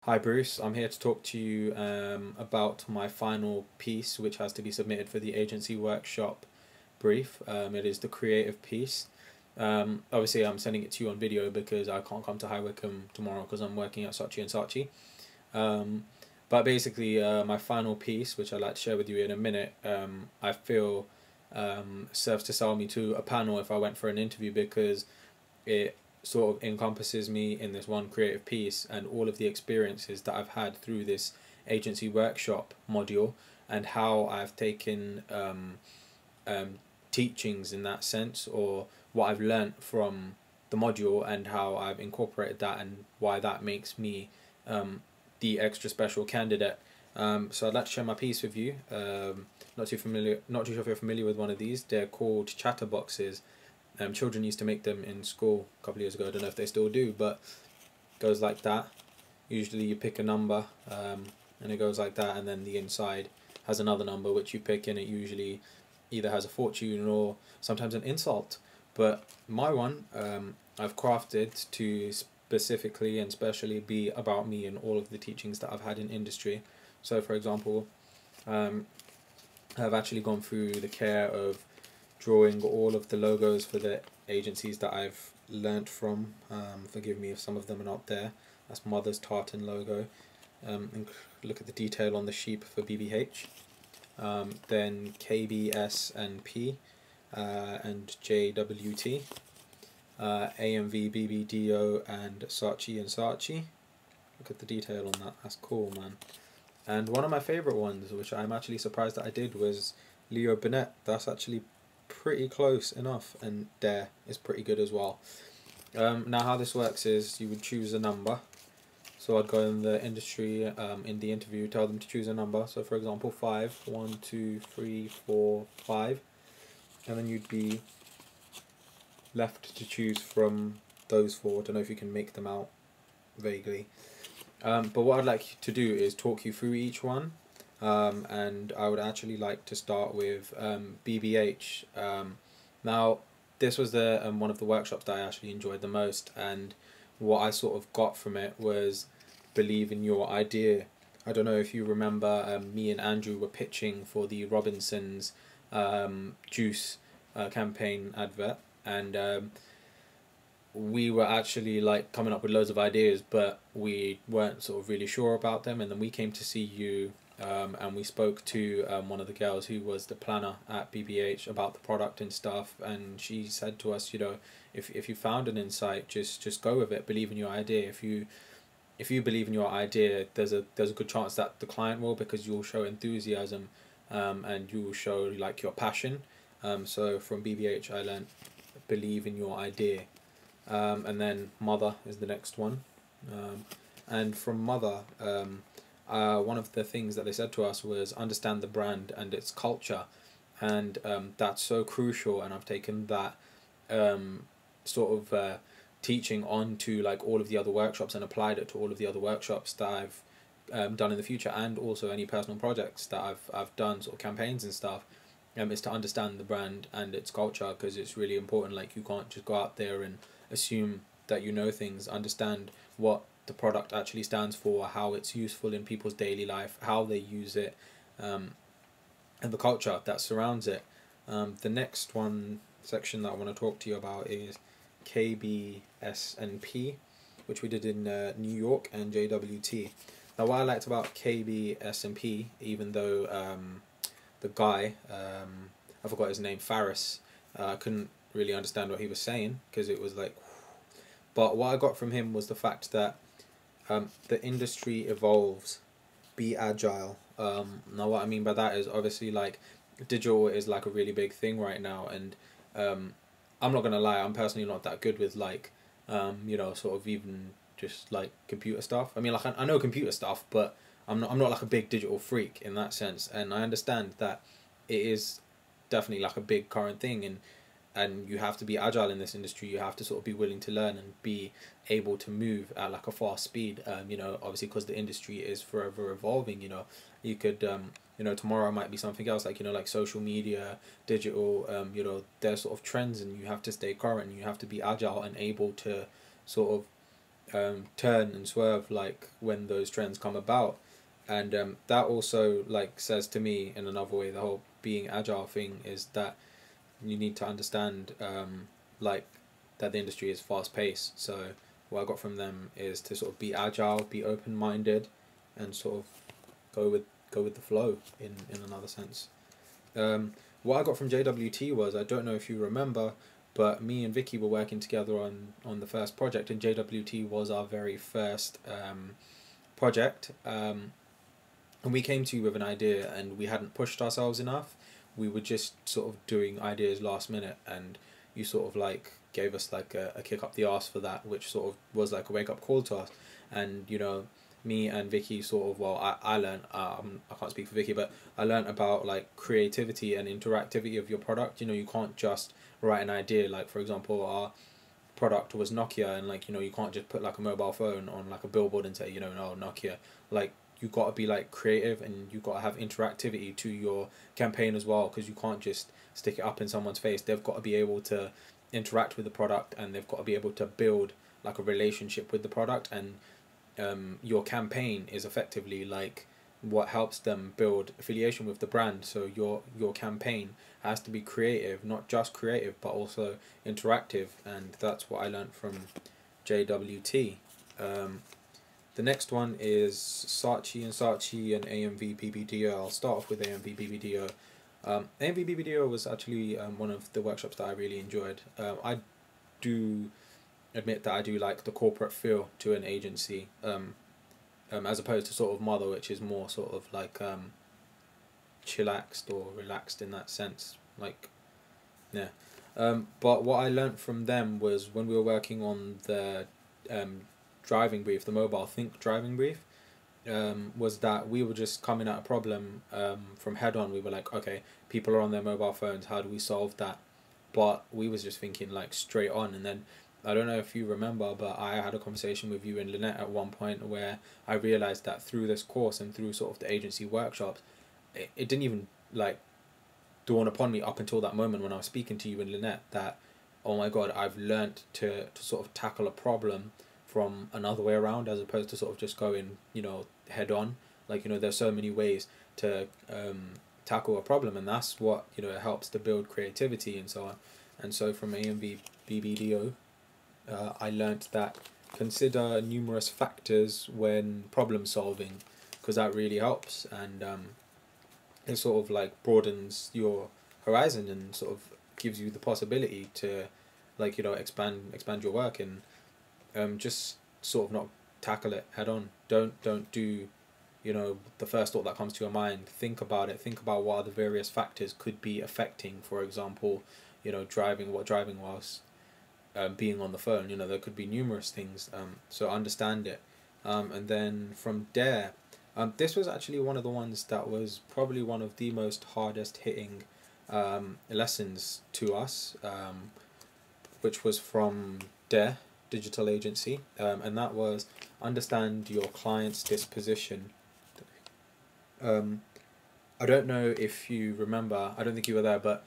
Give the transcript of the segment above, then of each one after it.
Hi Bruce, I'm here to talk to you about my final piece, which has to be submitted for the agency workshop brief. It is the creative piece. Obviously, I'm sending it to you on video because I can't come to High Wycombe tomorrow because I'm working at Saatchi and Saatchi. But basically, my final piece, which I'd like to share with you in a minute, I feel serves to sell me to a panel if I went for an interview because it sort of encompasses me in this one creative piece and all of the experiences that I've had through this agency workshop module and how I've taken teachings in that sense, or what I've learnt from the module and how I've incorporated that and why that makes me the extra special candidate. So I'd like to share my piece with you. Not too sure if you're familiar with one of these. They're called chatterboxes. Children used to make them in school a couple of years ago. I don't know if they still do, but it goes like that. Usually you pick a number, and it goes like that, and then the inside has another number which you pick, and it usually either has a fortune or sometimes an insult. But my one, I've crafted to specifically and specially be about me and all of the teachings that I've had in industry. So, for example, I've actually gone through the care of drawing all of the logos for the agencies that I've learnt from. Forgive me if some of them are not there. That's Mother's Tartan logo. And look at the detail on the sheep for BBH. Then KBS and P, and JWT, AMV, BBDO, and Saatchi and Saatchi. Look at the detail on that. That's cool, man. And one of my favourite ones, which I'm actually surprised that I did, was Leo Burnett. That's actually pretty close enough, and Dare is pretty good as well. Now how this works is you would choose a number. So I'd go in the industry, in the interview, tell them to choose a number. So for example, 5, 1, 2, 3, 4, 5. And then you'd be left to choose from those four. I don't know if you can make them out vaguely. But what I'd like to do is talk you through each one. And I would actually like to start with BBH. Now, this was the one of the workshops that I actually enjoyed the most, and what I sort of got from it was believe in your idea. I don't know if you remember, me and Andrew were pitching for the Robinsons juice campaign advert, and we were actually like coming up with loads of ideas, but we weren't sort of really sure about them. And then we came to see you, and we spoke to one of the girls who was the planner at BBH about the product and stuff, and she said to us, you know, if you found an insight, just go with it, believe in your idea. If you believe in your idea, there's a good chance that the client will, because you'll show enthusiasm, and you will show like your passion. So from BBH I learned believe in your idea. And then Mother is the next one. And from Mother, one of the things that they said to us was understand the brand and its culture, and that's so crucial. And I've taken that sort of teaching on to like all of the other workshops and applied it to all of the other workshops that I've done in the future, and also any personal projects that I've done, sort of campaigns and stuff. Is to understand the brand and its culture, because it's really important. Like, you can't just go out there and assume that you know things. Understand what the product actually stands for, how it's useful in people's daily life, how they use it, and the culture that surrounds it. The next one section that I want to talk to you about is KBS and P, which we did in New York, and JWT. Now, what I liked about KBS and P, even though the guy, I forgot his name, Faris, I couldn't really understand what he was saying because it was like, but what I got from him was the fact that the industry evolves, be agile. Now what I mean by that is, obviously, like, digital is like a really big thing right now, and I'm not gonna lie, I'm personally not that good with like you know, sort of even just like computer stuff. I mean, like, I know computer stuff, but I'm not like a big digital freak in that sense, and I understand that it is definitely like a big current thing, and you have to be agile in this industry. You have to sort of be willing to learn and be able to move at like a fast speed. You know, obviously, because the industry is forever evolving. You know, you could you know, tomorrow might be something else, like, you know, like social media, digital. You know, there's sort of trends, and you have to stay current. And you have to be agile and able to sort of turn and swerve like when those trends come about. And that also like says to me in another way, the whole being agile thing is that you need to understand like that the industry is fast paced. So what I got from them is to sort of be agile, be open minded, and sort of go with the flow in another sense. What I got from JWT was, I don't know if you remember, but me and Vicky were working together on the first project, and JWT was our very first project. And we came to you with an idea, and we hadn't pushed ourselves enough. We were just sort of doing ideas last minute, and you sort of like gave us like a kick up the arse for that, which sort of was like a wake up call to us. And you know, me and Vicky sort of, well, I learned, I can't speak for Vicky, but I learned about like creativity and interactivity of your product. You know, you can't just write an idea. Like for example, our product was Nokia, and like, you know, you can't just put like a mobile phone on like a billboard and say, you know, no, Nokia. Like you got to be like creative, and you got to have interactivity to your campaign as well, because you can't just stick it up in someone's face. They've got to be able to interact with the product, and they've got to be able to build like a relationship with the product. And your campaign is effectively like what helps them build affiliation with the brand. So your campaign has to be creative, not just creative, but also interactive, and that's what I learned from JWT. The next one is Saatchi and Saatchi and AMV BBDO. I'll start off with AMV BBDO. AMV BBDO was actually one of the workshops that I really enjoyed. I do admit that I do like the corporate feel to an agency, as opposed to sort of Mother, which is more sort of like chillaxed or relaxed in that sense. Like, yeah. But what I learnt from them was when we were working on the driving brief, the mobile think driving brief, was that we were just coming at a problem from head on. We were like, okay, people are on their mobile phones, how do we solve that? But we was just thinking like straight on. And then I don't know if you remember, but I had a conversation with you and Lynette at one point where I realized that through this course and through sort of the agency workshops, it didn't even like dawn upon me up until that moment when I was speaking to you and Lynette that, oh my god, I've learnt to sort of tackle a problem from another way around, as opposed to sort of just going, you know, head on. Like, you know, there's so many ways to tackle a problem, and that's what, you know, it helps to build creativity and so on. And so from AMV BBDO, I learnt that consider numerous factors when problem solving, because that really helps. And it sort of like broadens your horizon and sort of gives you the possibility to, like, you know, expand your work. And just sort of not tackle it head on. Don't do, you know, the first thought that comes to your mind. Think about it. Think about what are the various factors could be affecting, for example, you know, driving whilst being on the phone. You know, there could be numerous things. So understand it. And then from there, this was actually one of the ones that was probably one of the most hardest hitting lessons to us, which was from Dare Digital Agency, and that was understand your client's disposition. I don't know if you remember, I don't think you were there, but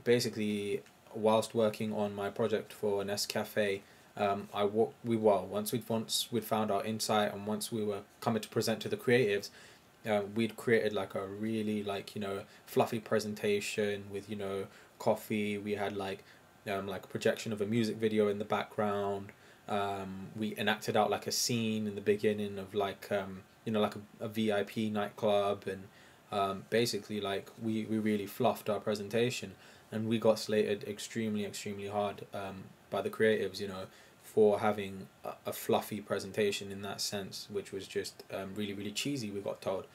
basically, whilst working on my project for Nescafe, once we'd found our insight, and once we were coming to present to the creatives, we'd created like a really, like, you know, fluffy presentation with, you know, coffee. We had like a projection of a music video in the background. We enacted out like a scene in the beginning of like you know, like a VIP nightclub, and basically like we really fluffed our presentation, and we got slated extremely hard by the creatives, you know, for having a fluffy presentation in that sense, which was just really cheesy, we got told.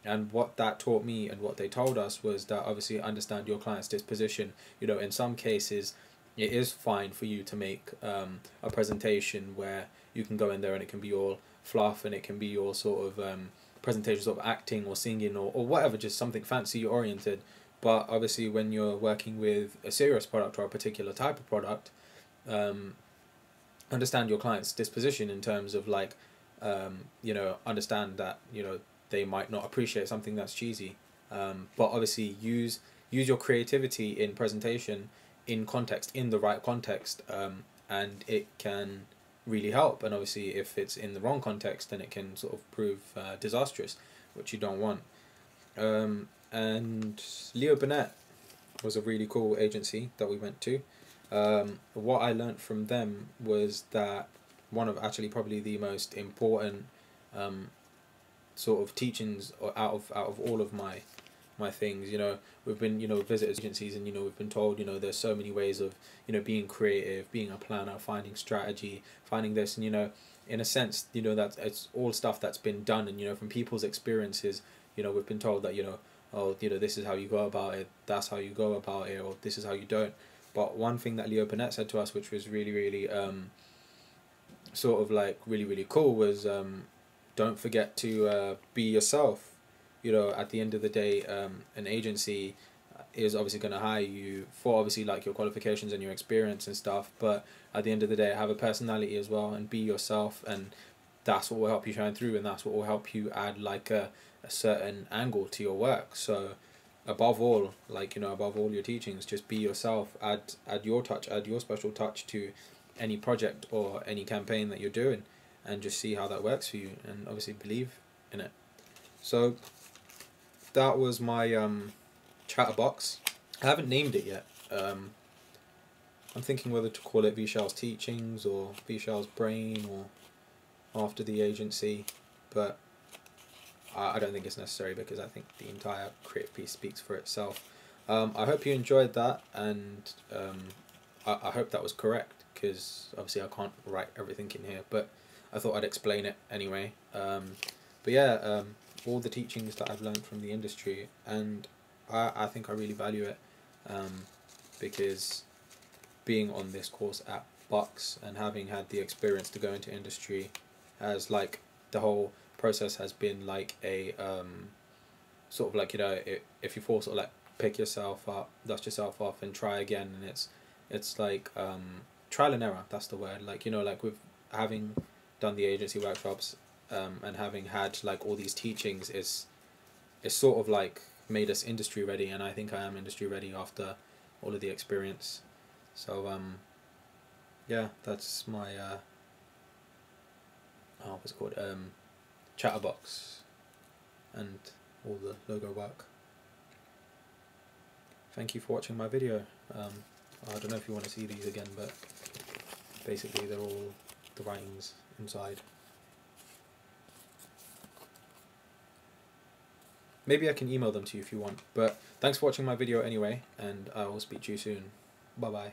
And what that taught me and what they told us was that obviously understand your client's disposition. You know, in some cases it is fine for you to make a presentation where you can go in there and it can be all fluff, and it can be all sort of presentation, sort of acting or singing or whatever, just something fancy oriented. But obviously when you're working with a serious product or a particular type of product, understand your client's disposition in terms of like, you know, understand that, you know, they might not appreciate something that's cheesy, but obviously use your creativity in presentation, in context, in the right context, and it can really help. And obviously, if it's in the wrong context, then it can sort of prove disastrous, which you don't want. And Leo Burnett was a really cool agency that we went to. What I learnt from them was that one of actually probably the most important sort of teachings out of all of my things. We've been visited agencies, and we've been told there's so many ways of being creative, being a planner, finding strategy, finding this, and in a sense that it's all stuff that's been done, and from people's experiences, we've been told that oh, this is how you go about it, that's how you go about it, or this is how you don't. But one thing that Leo Burnett said to us, which was really really sort of like really really cool, was don't forget to be yourself. At the end of the day, an agency is obviously going to hire you for obviously like your qualifications and your experience and stuff, but at the end of the day, have a personality as well and be yourself, and that's what will help you shine through, and that's what will help you add like a certain angle to your work. So above all, above all your teachings, just be yourself, add your touch, add your special touch to any project or any campaign that you're doing, and just see how that works for you, and obviously believe in it. So that was my chatterbox. I haven't named it yet. I'm thinking whether to call it Vishal's Teachings or Vishal's Brain or After the Agency, but I don't think it's necessary, because I think the entire creative piece speaks for itself. I hope you enjoyed that, and I hope that was correct, because obviously I can't write everything in here, but I thought I'd explain it anyway. But yeah, all the teachings that I've learned from the industry, and I think I really value it, because being on this course at Bucks and having had the experience to go into industry, has like the whole process has been like a sort of like if you fall, sort of like pick yourself up, dust yourself off, and try again, and it's like trial and error, that's the word. Like like with having done the agency workshops, and having had like all these teachings, it's sort of like made us industry ready, and I think I am industry ready after all of the experience. So yeah, that's my what's it called, chatterbox, and all the logo work. Thank you for watching my video. I don't know if you want to see these again, but basically they're all the writings inside. Maybe I can email them to you if you want, but thanks for watching my video anyway, and I will speak to you soon. Bye bye.